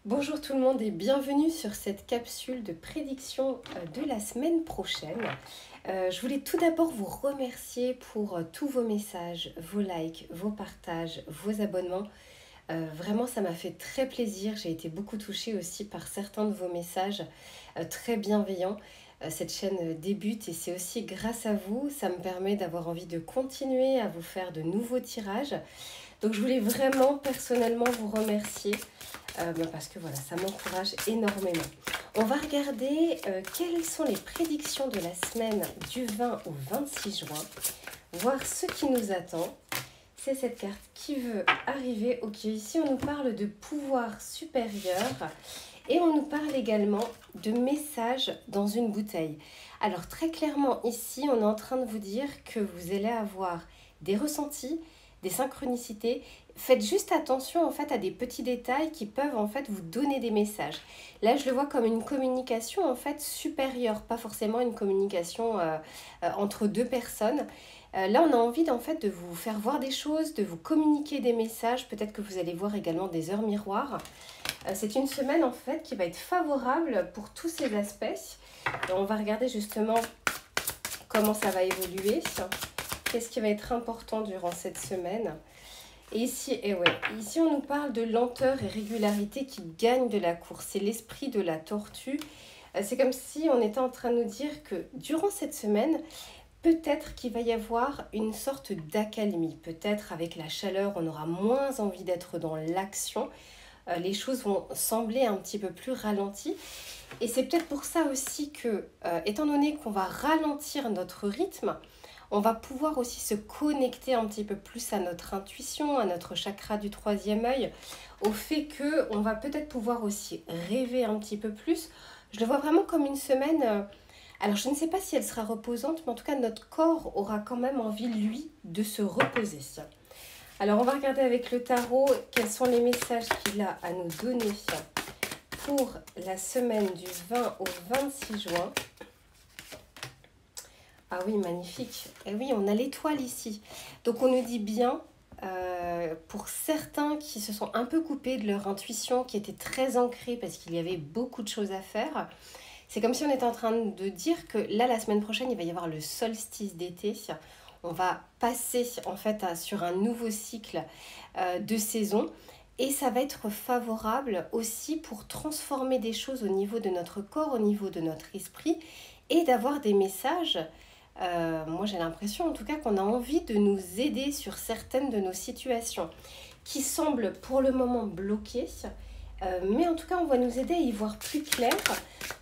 Bonjour tout le monde et bienvenue sur cette capsule de prédiction de la semaine prochaine. Je voulais tout d'abord vous remercier pour tous vos messages, vos likes, vos partages, vos abonnements. Vraiment, ça m'a fait très plaisir. J'ai été beaucoup touchée aussi par certains de vos messages très bienveillants. Cette chaîne débute et c'est aussi grâce à vous, ça me permet d'avoir envie de continuer à vous faire de nouveaux tirages. Donc je voulais vraiment personnellement vous remercier parce que voilà, ça m'encourage énormément. On va regarder quelles sont les prédictions de la semaine du 20 au 26 juin, voir ce qui nous attend. C'est cette carte qui veut arriver. Ok, ici on nous parle de pouvoir supérieur et on nous parle également de messages dans une bouteille. Alors très clairement ici, on est en train de vous dire que vous allez avoir des ressentis, des synchronicités. Faites juste attention en fait à des petits détails qui peuvent en fait vous donner des messages. Là, je le vois comme une communication en fait supérieure, pas forcément une communication entre deux personnes. Là, on a envie en fait de vous faire voir des choses, de vous communiquer des messages. Peut-être que vous allez voir également des heures miroirs. C'est une semaine en fait qui va être favorable pour tous ces aspects. Et on va regarder justement comment ça va évoluer. Qu'est-ce qui va être important durant cette semaine? Et ici, ici, on nous parle de lenteur et régularité qui gagne de la course. C'est l'esprit de la tortue. C'est comme si on était en train de nous dire que durant cette semaine, peut-être qu'il va y avoir une sorte d'accalmie. Peut-être avec la chaleur, on aura moins envie d'être dans l'action. Les choses vont sembler un petit peu plus ralenties. Et c'est peut-être pour ça aussi que, étant donné qu'on va ralentir notre rythme, on va pouvoir aussi se connecter un petit peu plus à notre intuition, à notre chakra du troisième œil, au fait qu'on va peut-être pouvoir aussi rêver un petit peu plus. Je le vois vraiment comme une semaine, alors je ne sais pas si elle sera reposante, mais en tout cas notre corps aura quand même envie, lui, de se reposer. Alors on va regarder avec le tarot quels sont les messages qu'il a à nous donner pour la semaine du 20 au 26 juin. Ah oui, magnifique. Et oui, on a l'étoile ici. Donc on nous dit bien, pour certains qui se sont un peu coupés de leur intuition, qui était très ancrée parce qu'il y avait beaucoup de choses à faire, c'est comme si on était en train de dire que là, la semaine prochaine, il va y avoir le solstice d'été. On va passer en fait sur un nouveau cycle de saison. Et ça va être favorable aussi pour transformer des choses au niveau de notre corps, au niveau de notre esprit, et d'avoir des messages. Moi j'ai l'impression en tout cas qu'on a envie de nous aider sur certaines de nos situations qui semblent pour le moment bloquées, mais en tout cas on va nous aider à y voir plus clair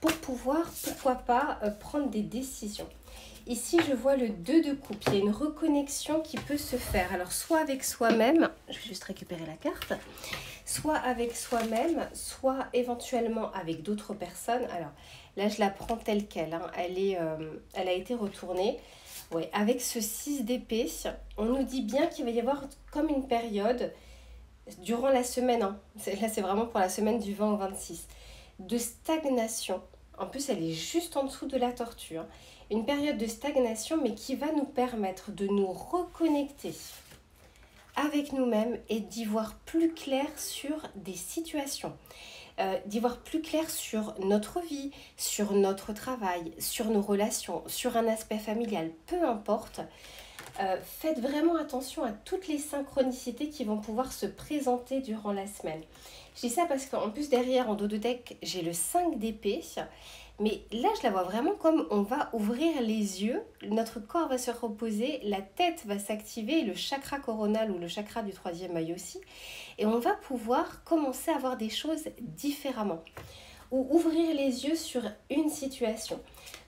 pour pouvoir, pourquoi pas, prendre des décisions. Ici je vois le 2 de coupe, il y a une reconnexion qui peut se faire, alors soit avec soi-même, je vais juste récupérer la carte, soit avec soi-même, soit éventuellement avec d'autres personnes. Alors là, je la prends telle qu'elle, hein. Elle a été retournée. Ouais, avec ce 6 d'épée, on nous dit bien qu'il va y avoir comme une période, durant la semaine, hein. Là c'est vraiment pour la semaine du 20 au 26, de stagnation. En plus, elle est juste en dessous de la tortue, hein. Une période de stagnation, mais qui va nous permettre de nous reconnecter avec nous-mêmes et d'y voir plus clair sur des situations, d'y voir plus clair sur notre vie, sur notre travail, sur nos relations, sur un aspect familial, peu importe. Faites vraiment attention à toutes les synchronicités qui vont pouvoir se présenter durant la semaine. Je dis ça parce qu'en plus derrière en dos de deck j'ai le 5 d'épée, mais là je la vois vraiment comme on va ouvrir les yeux, notre corps va se reposer, la tête va s'activer, le chakra coronal ou le chakra du troisième œil aussi, et on va pouvoir commencer à voir des choses différemment ou ouvrir les yeux sur une situation.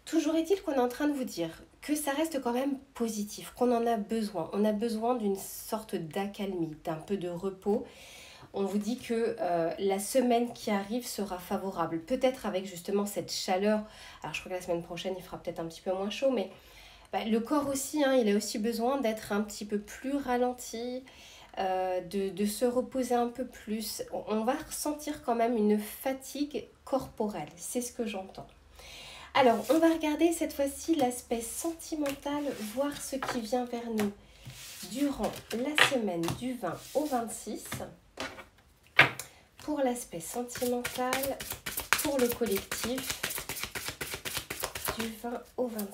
Toujours est-il qu'on est en train de vous dire que ça reste quand même positif, qu'on en a besoin. On a besoin d'une sorte d'accalmie, d'un peu de repos. On vous dit que la semaine qui arrive sera favorable. Peut-être avec justement cette chaleur. Alors je crois que la semaine prochaine, il fera peut-être un petit peu moins chaud, mais le corps aussi, hein, il a aussi besoin d'être un petit peu plus ralenti, de se reposer un peu plus. On va ressentir quand même une fatigue corporelle. C'est ce que j'entends. Alors, on va regarder cette fois-ci l'aspect sentimental, voir ce qui vient vers nous durant la semaine du 20 au 26 pour l'aspect sentimental, pour le collectif, du 20 au 26.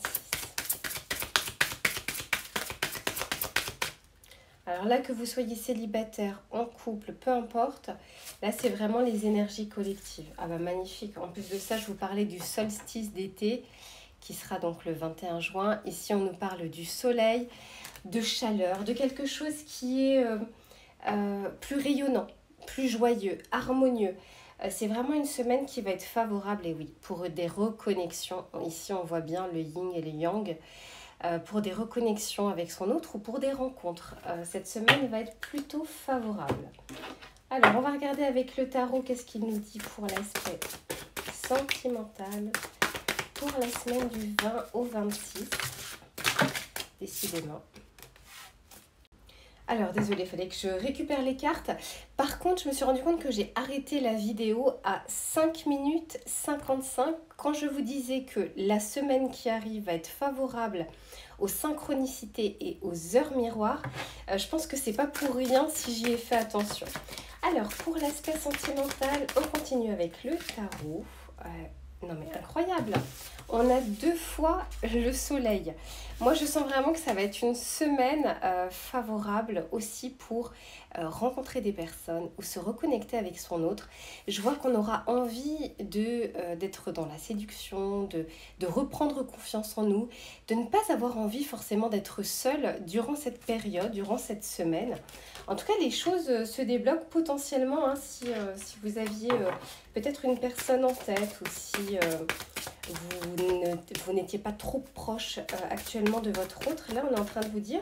Alors là, que vous soyez célibataire, en couple, peu importe, là c'est vraiment les énergies collectives. Ah bah magnifique, en plus de ça, je vous parlais du solstice d'été qui sera donc le 21 juin. Ici, on nous parle du soleil, de chaleur, de quelque chose qui est plus rayonnant, plus joyeux, harmonieux. C'est vraiment une semaine qui va être favorable, et oui, pour des reconnexions. Ici, on voit bien le yin et le yang. Pour des reconnexions avec son autre ou pour des rencontres. Cette semaine va être plutôt favorable. Alors, on va regarder avec le tarot qu'est-ce qu'il nous dit pour l'aspect sentimental pour la semaine du 20 au 26. Décidément. Alors, désolée, il fallait que je récupère les cartes. Par contre, je me suis rendu compte que j'ai arrêté la vidéo à 5 minutes 55 quand je vous disais que la semaine qui arrive va être favorable aux synchronicités et aux heures miroirs. Je pense que c'est pas pour rien si j'y ai fait attention. Alors, pour l'aspect sentimental, on continue avec le tarot. Non mais incroyable, on a 2 fois le soleil. Moi je sens vraiment que ça va être une semaine favorable aussi pour rencontrer des personnes ou se reconnecter avec son autre. Je vois qu'on aura envie d'être dans la séduction, de reprendre confiance en nous, de ne pas avoir envie forcément d'être seul durant cette période, durant cette semaine. En tout cas, les choses se débloquent potentiellement hein, si vous aviez peut-être une personne en tête ou si vous n'étiez pas trop proche actuellement de votre autre. Là, on est en train de vous dire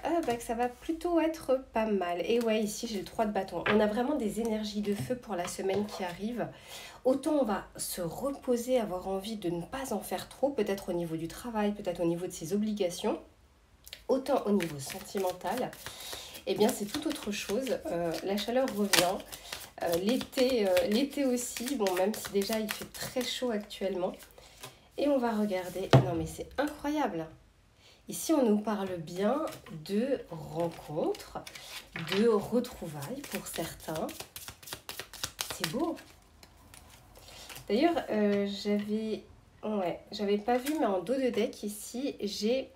que ça va plutôt être pas mal. Et ouais, ici, j'ai le 3 de bâton. On a vraiment des énergies de feu pour la semaine qui arrive. Autant on va se reposer, avoir envie de ne pas en faire trop, peut-être au niveau du travail, peut-être au niveau de ses obligations. Autant au niveau sentimental, eh bien, c'est tout autre chose. La chaleur revient. L'été aussi, bon, même si déjà il fait très chaud actuellement. Et on va regarder. Non, mais c'est incroyable. Ici, on nous parle bien de rencontres, de retrouvailles pour certains. C'est beau. D'ailleurs, j'avais pas vu, mais en dos de deck ici, j'ai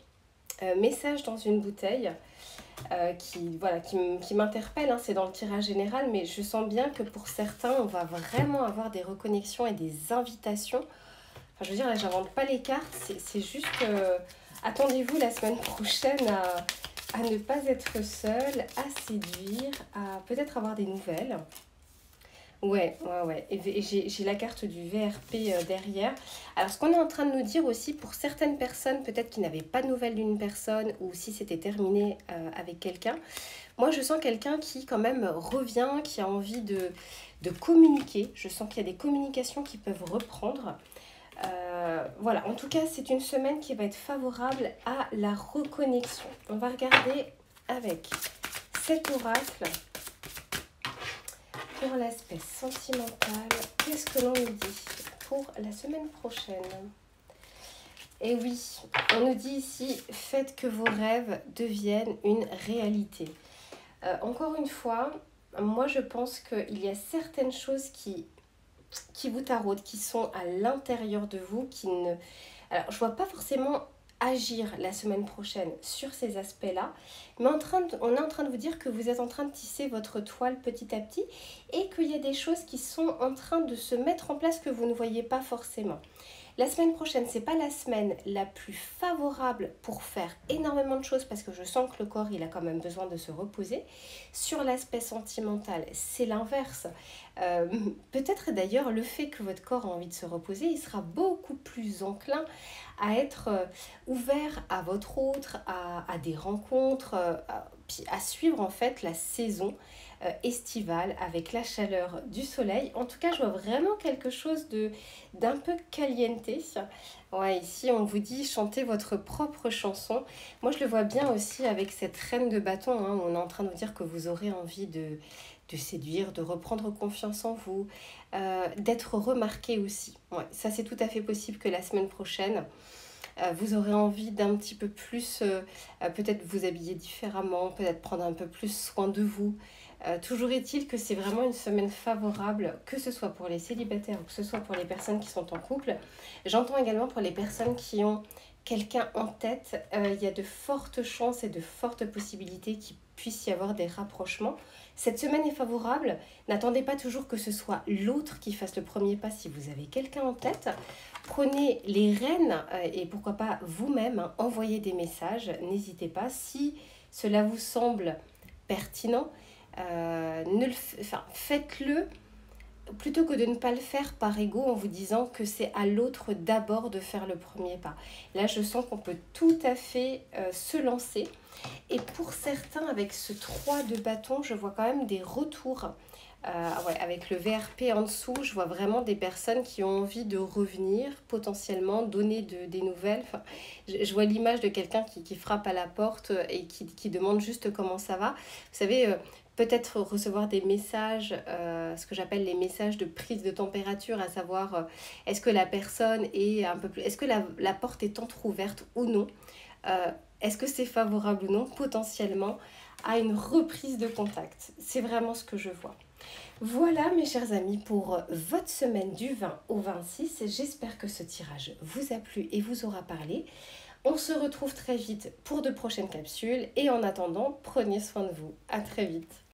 message dans une bouteille qui m'interpelle. Hein, c'est dans le tirage général, mais je sens bien que pour certains, on va vraiment avoir des reconnexions et des invitations. Enfin, je veux dire, là, j'invente pas les cartes, c'est juste... attendez-vous la semaine prochaine à ne pas être seul, à séduire, à peut-être avoir des nouvelles. Ouais. Et j'ai la carte du VRP derrière. Alors, ce qu'on est en train de nous dire aussi, pour certaines personnes, peut-être qui n'avaient pas de nouvelles d'une personne, ou si c'était terminé avec quelqu'un, moi, je sens quelqu'un qui, quand même, revient, qui a envie de communiquer. Je sens qu'il y a des communications qui peuvent reprendre. Voilà, en tout cas, c'est une semaine qui va être favorable à la reconnexion. On va regarder avec cet oracle pour l'aspect sentimental. Qu'est-ce que l'on nous dit pour la semaine prochaine? Et oui, on nous dit ici, faites que vos rêves deviennent une réalité. Encore une fois, moi je pense qu'il y a certaines choses qui vous taraudent, qui sont à l'intérieur de vous, qui ne... Alors, je ne vois pas forcément agir la semaine prochaine sur ces aspects-là, mais on est en train de vous dire que vous êtes en train de tisser votre toile petit à petit et qu'il y a des choses qui sont en train de se mettre en place que vous ne voyez pas forcément. La semaine prochaine, c'est pas la semaine la plus favorable pour faire énormément de choses parce que je sens que le corps, il a quand même besoin de se reposer. Sur l'aspect sentimental, c'est l'inverse. Peut-être d'ailleurs le fait que votre corps a envie de se reposer, il sera beaucoup plus enclin à être ouvert à votre autre, à des rencontres, puis à suivre en fait la saison estivale avec la chaleur du soleil. En tout cas, je vois vraiment quelque chose d'un peu caliente. Ouais, ici, on vous dit chantez votre propre chanson. Moi, je le vois bien aussi avec cette reine de bâton. Hein, où on est en train de vous dire que vous aurez envie de séduire, de reprendre confiance en vous, d'être remarqué aussi. Ouais, ça, c'est tout à fait possible que la semaine prochaine, vous aurez envie d'un petit peu plus, peut-être vous habiller différemment, peut-être prendre un peu plus soin de vous. Toujours est-il que c'est vraiment une semaine favorable, que ce soit pour les célibataires ou que ce soit pour les personnes qui sont en couple. J'entends également pour les personnes qui ont quelqu'un en tête, il y a de fortes chances et de fortes possibilités qu'il puisse y avoir des rapprochements. Cette semaine est favorable. N'attendez pas toujours que ce soit l'autre qui fasse le premier pas si vous avez quelqu'un en tête. Prenez les rênes et pourquoi pas vous-même, hein, envoyez des messages. N'hésitez pas. Si cela vous semble pertinent, faites-le plutôt que de ne pas le faire par ego en vous disant que c'est à l'autre d'abord de faire le premier pas. Là, je sens qu'on peut tout à fait se lancer. Et pour certains, avec ce 3 de bâton, je vois quand même des retours. Ouais, avec le VRP en dessous, je vois vraiment des personnes qui ont envie de revenir, potentiellement donner des nouvelles. Enfin, je vois l'image de quelqu'un qui frappe à la porte et qui demande juste comment ça va. Vous savez, peut-être recevoir des messages, ce que j'appelle les messages de prise de température, à savoir est-ce que la personne est un peu plus... Est-ce que la porte est entrouverte ou non, est-ce que c'est favorable ou non potentiellement à une reprise de contact. C'est vraiment ce que je vois. Voilà mes chers amis pour votre semaine du 20 au 26. J'espère que ce tirage vous a plu et vous aura parlé. On se retrouve très vite pour de prochaines capsules et en attendant, prenez soin de vous. À très vite.